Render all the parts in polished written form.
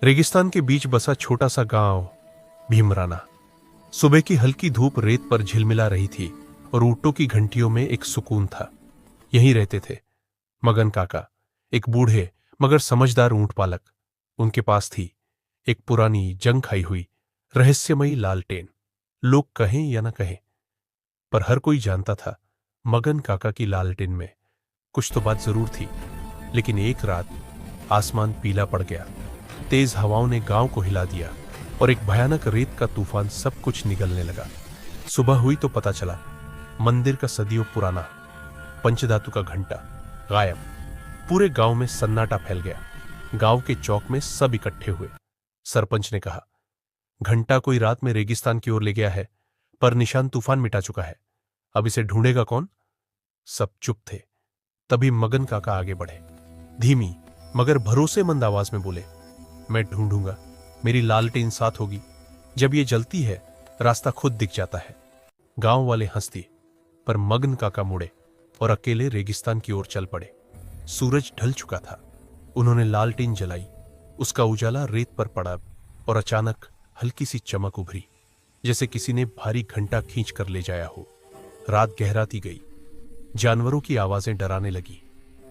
रेगिस्तान के बीच बसा छोटा सा गांव भीमराना। सुबह की हल्की धूप रेत पर झिलमिला रही थी और ऊँटों की घंटियों में एक सुकून था। यहीं रहते थे मगन काका, एक बूढ़े मगर समझदार ऊंट पालक। उनके पास थी एक पुरानी जंग खाई हुई रहस्यमयी लालटेन। लोग कहें या न कहें, पर हर कोई जानता था मगन काका की लालटेन में कुछ तो बात जरूर थी। लेकिन एक रात आसमान पीला पड़ गया। तेज हवाओं ने गांव को हिला दिया और एक भयानक रेत का तूफान सब कुछ निगलने लगा। सुबह हुई तो पता चला मंदिर का सदियों पुराना पंचधातु का घंटा गायब। पूरे गांव में सन्नाटा फैल गया। गांव के चौक में सब इकट्ठे हुए। सरपंच ने कहा, घंटा कोई रात में रेगिस्तान की ओर ले गया है, पर निशान तूफान मिटा चुका है। अब इसे ढूंढेगा कौन? सब चुप थे। तभी मगन काका आगे बढ़े, धीमी मगर भरोसेमंद आवाज में बोले, मैं ढूंढूंगा, मेरी लालटेन साथ होगी। जब ये जलती है रास्ता खुद दिख जाता है। गांव वाले हंस दिए, पर मगन काका मुड़े और अकेले रेगिस्तान की ओर चल पड़े। सूरज ढल चुका था। उन्होंने लालटेन जलाई। उसका उजाला रेत पर पड़ा और अचानक हल्की सी चमक उभरी, जैसे किसी ने भारी घंटा खींच कर ले जाया हो। रात गहराती गई। जानवरों की आवाजें डराने लगी,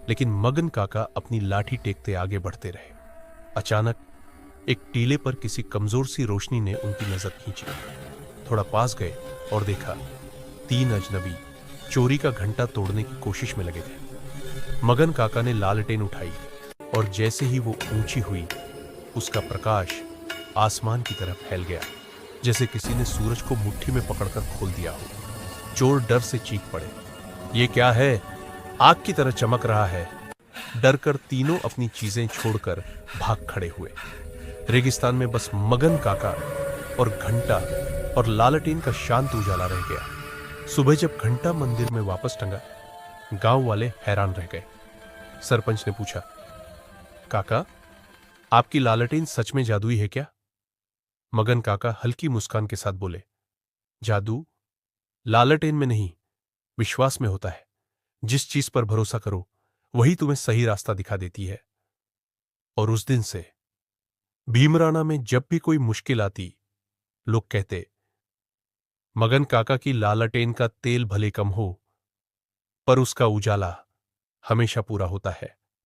लेकिन मगन काका अपनी लाठी टेकते आगे बढ़ते रहे। अचानक एक टीले पर किसी कमजोर सी रोशनी ने उनकी नजर खींची। थोड़ा पास गए और देखा 3 अजनबी चोरी का घंटा तोड़ने की कोशिश में लगे थे। मगन काका ने लालटेन उठाई और जैसे ही वो ऊंची हुई, उसका प्रकाश आसमान की तरफ फैल गया, जैसे किसी ने सूरज को मुट्ठी में पकड़कर खोल दिया हो। चोर डर से चीख पड़े, ये क्या है? आग की तरह चमक रहा है। डरकर तीनों अपनी चीजें छोड़कर भाग खड़े हुए। रेगिस्तान में बस मगन काका और घंटा और लालटेन का शांत उजाला रह गया। सुबह जब घंटा मंदिर में वापस टंगा, गांव वाले हैरान रह गए। सरपंच ने पूछा, काका, आपकी लालटेन सच में जादुई है क्या? मगन काका हल्की मुस्कान के साथ बोले, जादू लालटेन में नहीं, विश्वास में होता है। जिस चीज पर भरोसा करो वही तुम्हें सही रास्ता दिखा देती है। और उस दिन से भीमराना में जब भी कोई मुश्किल आती, लोग कहते, मगन काका की लालटेन का तेल भले कम हो, पर उसका उजाला हमेशा पूरा होता है।